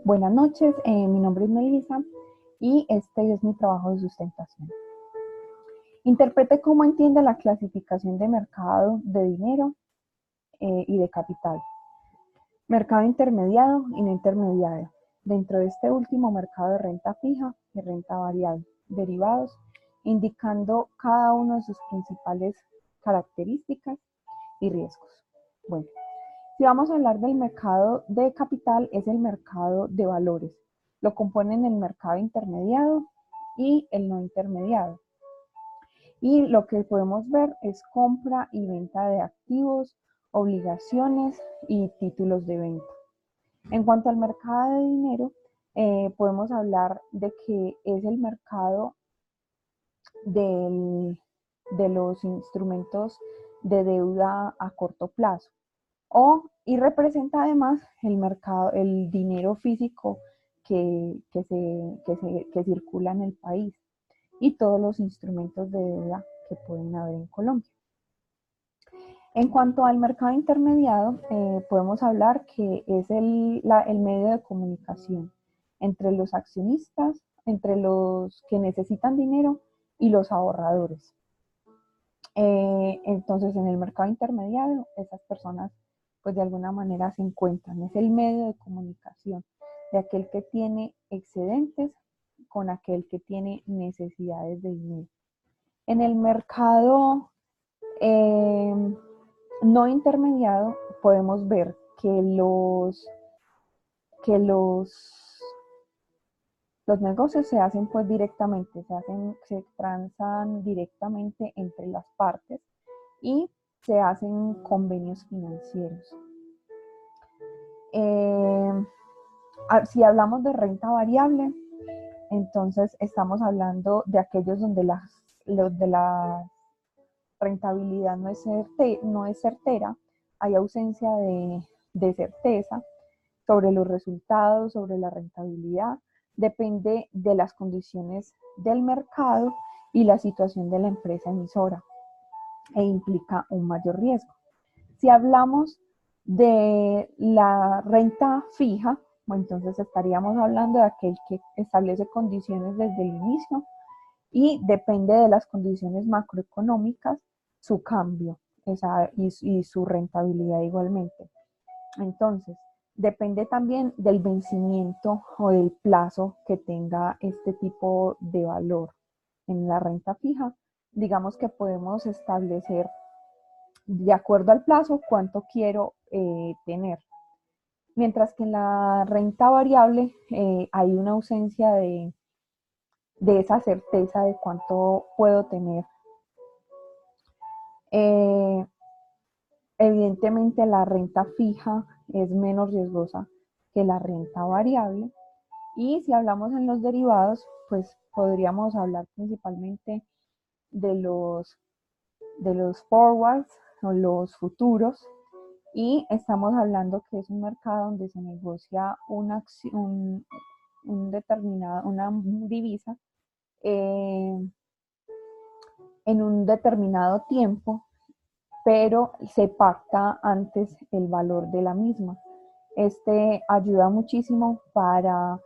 Buenas noches, mi nombre es Melissa y este es mi trabajo de sustentación. Interprete cómo entiende la clasificación de mercado de dinero y de capital. Mercado intermediado y no intermediado. Dentro de este último, mercado de renta fija y renta variable, derivados, indicando cada uno de sus principales características y riesgos. Bueno, si vamos a hablar del mercado de capital, es el mercado de valores. Lo componen el mercado intermediado y el no intermediado. Y lo que podemos ver es compra y venta de activos, obligaciones y títulos de venta. En cuanto al mercado de dinero, podemos hablar de que es el mercado de los instrumentos de deuda a corto plazo. Y representa además el mercado, el dinero físico que circula en el país y todos los instrumentos de deuda que pueden haber en Colombia. En cuanto al mercado intermediado, podemos hablar que es el medio de comunicación entre los accionistas, entre los que necesitan dinero y los ahorradores. Entonces, en el mercado intermediario, esas personas, pues de alguna manera se encuentran. Es el medio de comunicación de aquel que tiene excedentes con aquel que tiene necesidades de dinero. En el mercado eh, no intermediado, podemos ver que los negocios se hacen pues directamente, se transan directamente entre las partes y se hacen convenios financieros. Eh, si hablamos de renta variable, entonces estamos hablando de aquellos donde la rentabilidad no es certera, hay ausencia de certeza sobre los resultados, sobre la rentabilidad, depende de las condiciones del mercado y la situación de la empresa emisora e implica un mayor riesgo. Si hablamos de la renta fija, entonces estaríamos hablando de aquel que establece condiciones desde el inicio y depende de las condiciones macroeconómicas su cambio y su rentabilidad igualmente. Entonces, depende también del vencimiento o del plazo que tenga este tipo de valor. En la renta fija, digamos que podemos establecer de acuerdo al plazo cuánto quiero tener. Mientras que en la renta variable hay una ausencia de esa certeza de cuánto puedo tener. Eh, Evidentemente la renta fija es menos riesgosa que la renta variable. Y si hablamos en los derivados, pues podríamos hablar principalmente de los forwards o los futuros. Y estamos hablando que es un mercado donde se negocia una divisa eh, en un determinado tiempo, pero se pacta antes el valor de la misma. Este ayuda muchísimo para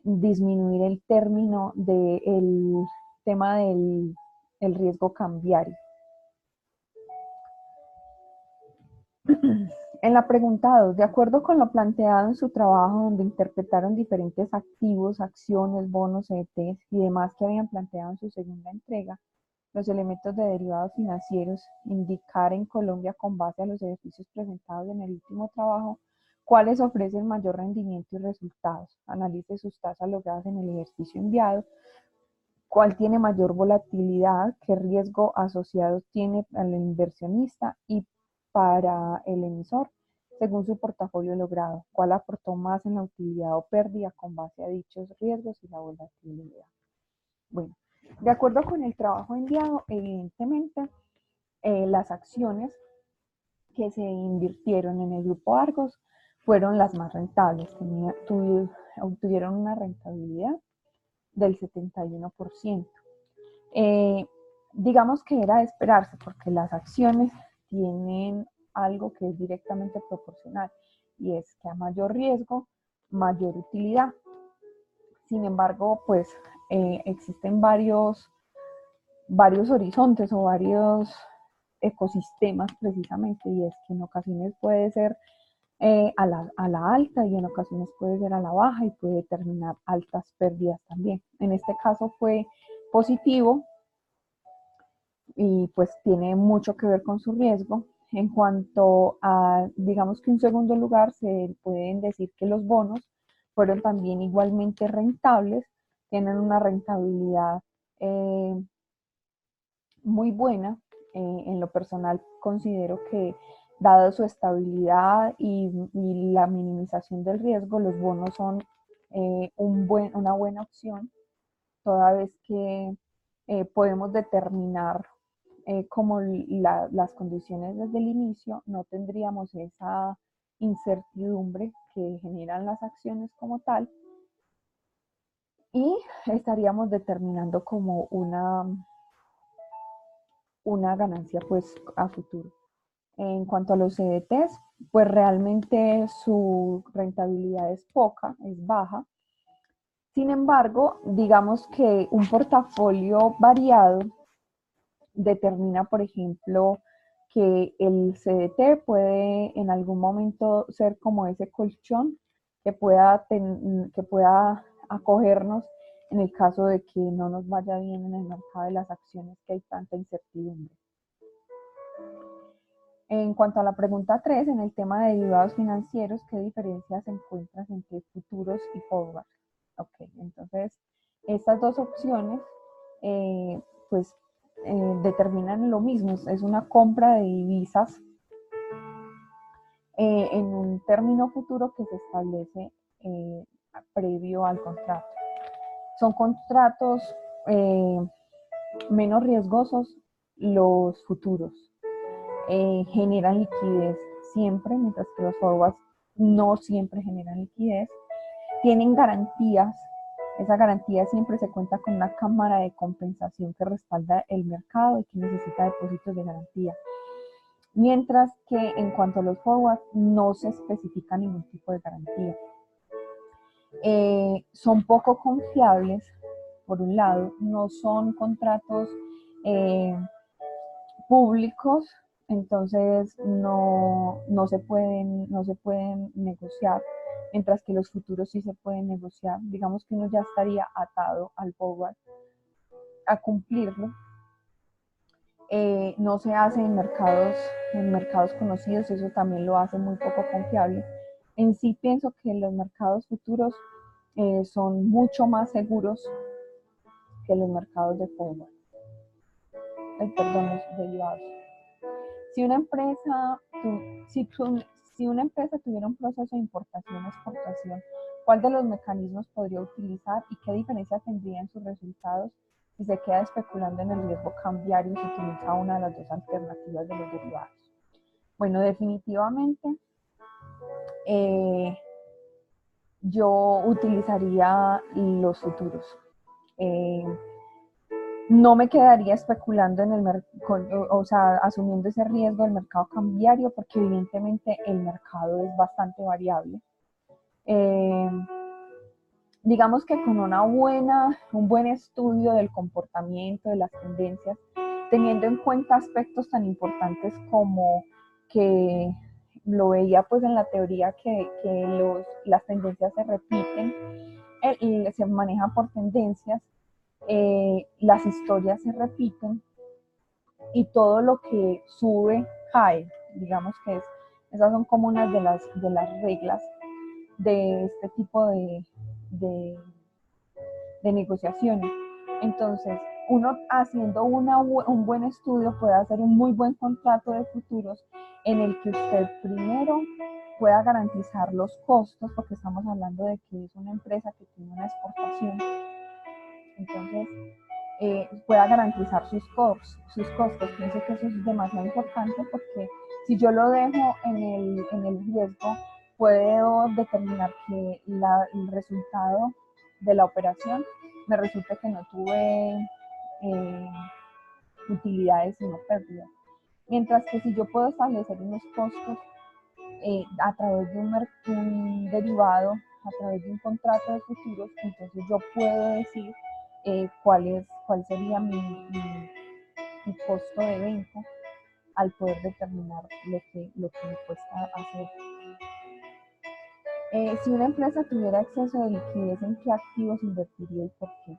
disminuir el término del tema del el riesgo cambiario. En la pregunta 2, de acuerdo con lo planteado en su trabajo, donde interpretaron diferentes activos, acciones, bonos, ETs y demás que habían planteado en su segunda entrega, los elementos de derivados financieros, indicar en Colombia con base a los ejercicios presentados en el último trabajo, cuáles ofrecen mayor rendimiento y resultados. Analice sus tasas logradas en el ejercicio enviado, cuál tiene mayor volatilidad, qué riesgo asociado tiene al inversionista y para el emisor, según su portafolio logrado, cuál aportó más en la utilidad o pérdida con base a dichos riesgos y la volatilidad. Bueno, de acuerdo con el trabajo enviado, evidentemente las acciones que se invirtieron en el grupo Argos fueron las más rentables, obtuvieron una rentabilidad del 71%. Eh, digamos que era de esperarse porque las acciones tienen algo que es directamente proporcional y es que a mayor riesgo mayor utilidad. Sin embargo, pues existen varios horizontes o varios ecosistemas precisamente, y es que en ocasiones puede ser a la alta y en ocasiones puede ser a la baja y puede terminar altas pérdidas también. En este caso fue positivo y pues tiene mucho que ver con su riesgo. En cuanto a, digamos que en segundo lugar, se pueden decir que los bonos fueron también igualmente rentables, tienen una rentabilidad muy buena. En lo personal considero que dado su estabilidad y la minimización del riesgo, los bonos son una buena opción, toda vez que podemos determinar como las condiciones desde el inicio, no tendríamos esa incertidumbre que generan las acciones como tal, y estaríamos determinando como una ganancia pues a futuro. En cuanto a los CDTs, pues realmente su rentabilidad es poca, es baja. Sin embargo, digamos que un portafolio variado determina, por ejemplo, que el CDT puede en algún momento ser como ese colchón que pueda acogernos en el caso de que no nos vaya bien en el mercado de las acciones, que hay tanta incertidumbre. En cuanto a la pregunta 3, en el tema de derivados financieros, ¿qué diferencias encuentras entre futuros y forward? Ok, entonces estas dos opciones pues determinan lo mismo, es una compra de divisas en un término futuro que se establece previo al contrato. Son contratos menos riesgosos los futuros. Generan liquidez siempre, mientras que los forwards no siempre generan liquidez. Tienen garantías, esa garantía siempre se cuenta con una cámara de compensación que respalda el mercado y que necesita depósitos de garantía. Mientras que en cuanto a los forwards no se especifica ningún tipo de garantía. Son poco confiables, por un lado, no son contratos públicos, entonces no se pueden negociar, mientras que los futuros sí se pueden negociar. Digamos que uno ya estaría atado al forward a cumplirlo. No se hace en mercados conocidos, eso también lo hace muy poco confiable. En sí pienso que los mercados futuros son mucho más seguros que los mercados de forward. Perdón, los derivados. Si una empresa, si una empresa tuviera un proceso de importación o exportación, ¿cuál de los mecanismos podría utilizar y qué diferencia tendría en sus resultados si se queda especulando en el riesgo cambiario y se utiliza una de las dos alternativas de los derivados? Bueno, definitivamente yo utilizaría los futuros. No me quedaría especulando en el mercado, o sea, asumiendo ese riesgo del mercado cambiario, porque evidentemente el mercado es bastante variable. Eh, digamos que con un buen estudio del comportamiento, de las tendencias, teniendo en cuenta aspectos tan importantes como que lo veía pues en la teoría que las tendencias se repiten, se manejan por tendencias, las historias se repiten y todo lo que sube cae, digamos que esas son como unas de las reglas de este tipo de negociaciones. Entonces, uno haciendo un buen estudio puede hacer un muy buen contrato de futuros en el que usted primero pueda garantizar los costos, porque estamos hablando de que es una empresa que tiene una exportación. Entonces, pueda garantizar sus costos. Pienso que eso es demasiado importante, porque si yo lo dejo en el riesgo, puedo determinar que el resultado de la operación me resulta que no tuve utilidades sino pérdidas. Mientras que si yo puedo establecer unos costos a través de un derivado a través de un contrato de futuros, entonces yo puedo decir cuál sería mi costo de venta al poder determinar lo que me cuesta hacer. Si una empresa tuviera exceso de liquidez, ¿en qué activos invertiría y por qué?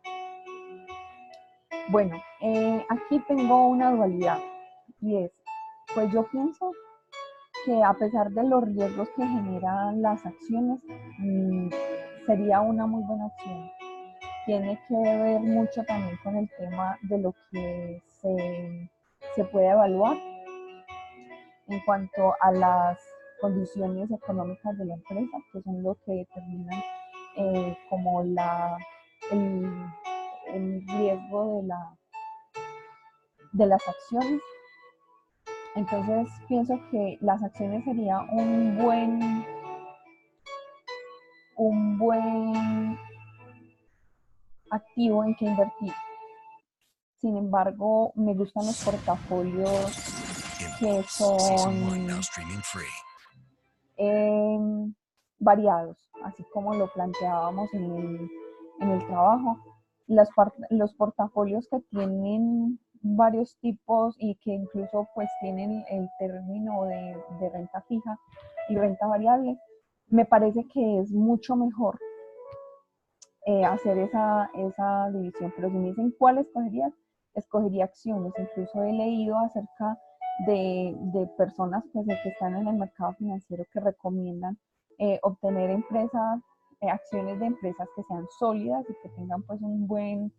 Bueno, aquí tengo una dualidad y es, pues yo pienso que a pesar de los riesgos que generan las acciones, sería una muy buena opción. Tiene que ver mucho también con el tema de lo que se puede evaluar en cuanto a las condiciones económicas de la empresa, que son lo que determinan como el riesgo de las acciones. Entonces pienso que las acciones sería un buen activo en que invertir. Sin embargo, me gustan los portafolios que son variados, así como lo planteábamos en el trabajo. Los portafolios que tienen varios tipos y que incluso pues tienen el término de renta fija y renta variable, me parece que es mucho mejor hacer esa división. Pero si me dicen cuál escogería acciones. Incluso he leído acerca de personas pues, que están en el mercado financiero que recomiendan obtener acciones de empresas que sean sólidas y que tengan pues un buen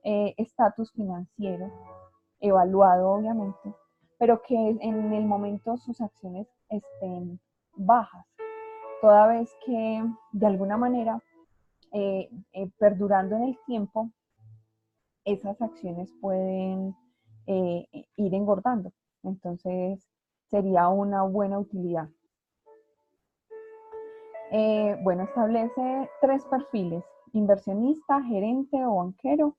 estatus financiero, evaluado obviamente, pero que en el momento sus acciones estén bajas, toda vez que de alguna manera perdurando en el tiempo, esas acciones pueden ir engordando. Entonces, sería una buena utilidad. Bueno, establece 3 perfiles: inversionista, gerente o banquero,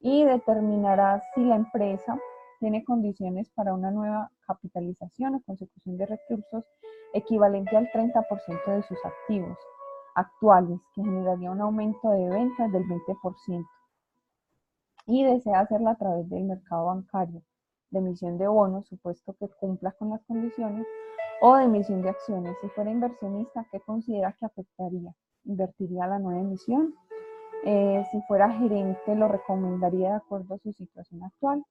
y determinará si la empresa tiene condiciones para una nueva capitalización o consecución de recursos equivalente al 30% de sus activos actuales, que generaría un aumento de ventas del 20%. Y desea hacerla a través del mercado bancario, de emisión de bonos, supuesto que cumpla con las condiciones, o de emisión de acciones. Si fuera inversionista, ¿qué considera que afectaría? ¿Invertiría la nueva emisión? Si fuera gerente, lo recomendaría de acuerdo a su situación actual.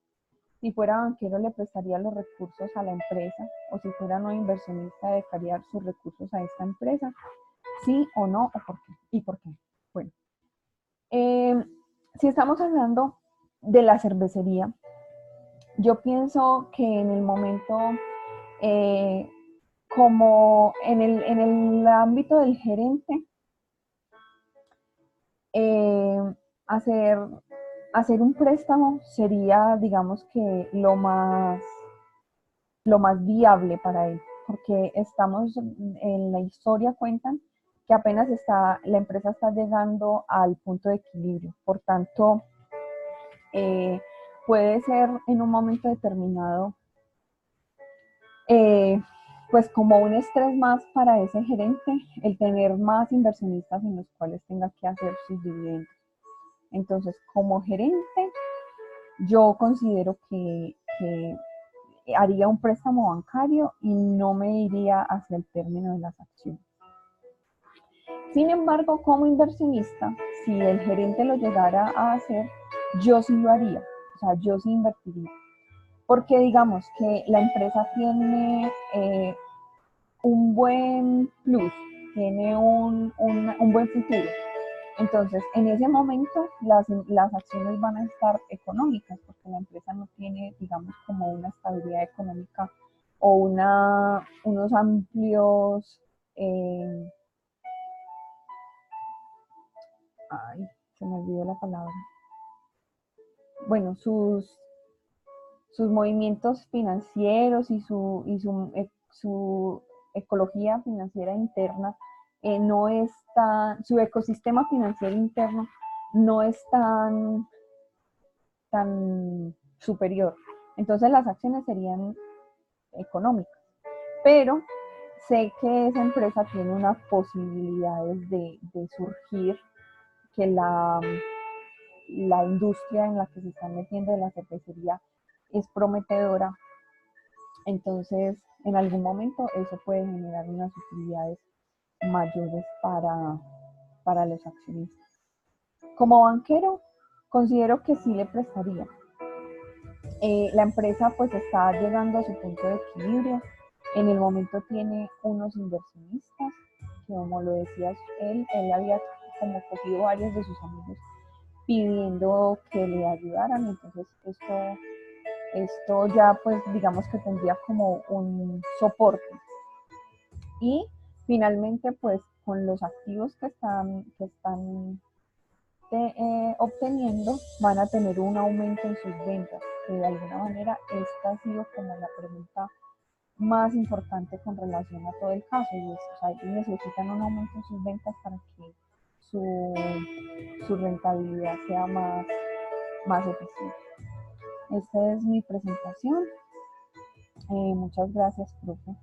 Si fuera banquero, le prestaría los recursos a la empresa, o si fuera no inversionista, dedicaría sus recursos a esta empresa. ¿Sí o no? ¿O por qué? ¿Y por qué? Bueno, si estamos hablando de la cervecería, yo pienso que en el momento, como en el ámbito del gerente, hacer, hacer un préstamo sería, digamos que lo más viable para él, porque estamos en la historia, cuentan que apenas la empresa está llegando al punto de equilibrio. Por tanto, puede ser en un momento determinado pues como un estrés más para ese gerente el tener más inversionistas en los cuales tenga que hacer sus dividendos. Entonces, como gerente, yo considero que haría un préstamo bancario y no me iría hacia el término de las acciones. Sin embargo, como inversionista, si el gerente lo llegara a hacer, yo sí lo haría, o sea, yo sí invertiría. Porque digamos que la empresa tiene un buen plus, tiene un buen futuro. Entonces, en ese momento, las acciones van a estar económicas, porque la empresa no tiene, digamos, como una estabilidad económica o unos amplios, ay, se me olvidó la palabra. Bueno, sus movimientos financieros y su ecología financiera interna no es su ecosistema financiero interno no es tan superior. Entonces las acciones serían económicas. Pero sé que esa empresa tiene unas posibilidades de surgir, que la industria en la que se están metiendo de la cervecería es prometedora. Entonces, en algún momento eso puede generar unas utilidades mayores para los accionistas. Como banquero, considero que sí le prestaría. La empresa pues está llegando a su punto de equilibrio. En el momento tiene unos inversionistas, que como lo decía él había como cogido varios de sus amigos pidiendo que le ayudaran. Entonces esto ya pues digamos que tendría como un soporte. Y finalmente pues con los activos que están obteniendo van a tener un aumento en sus ventas, que de alguna manera esta ha sido como la pregunta más importante con relación a todo el caso, y es, o sea, ellos necesitan un aumento en sus ventas para que su, su rentabilidad sea más eficiente. Esta es mi presentación. Muchas gracias, profe.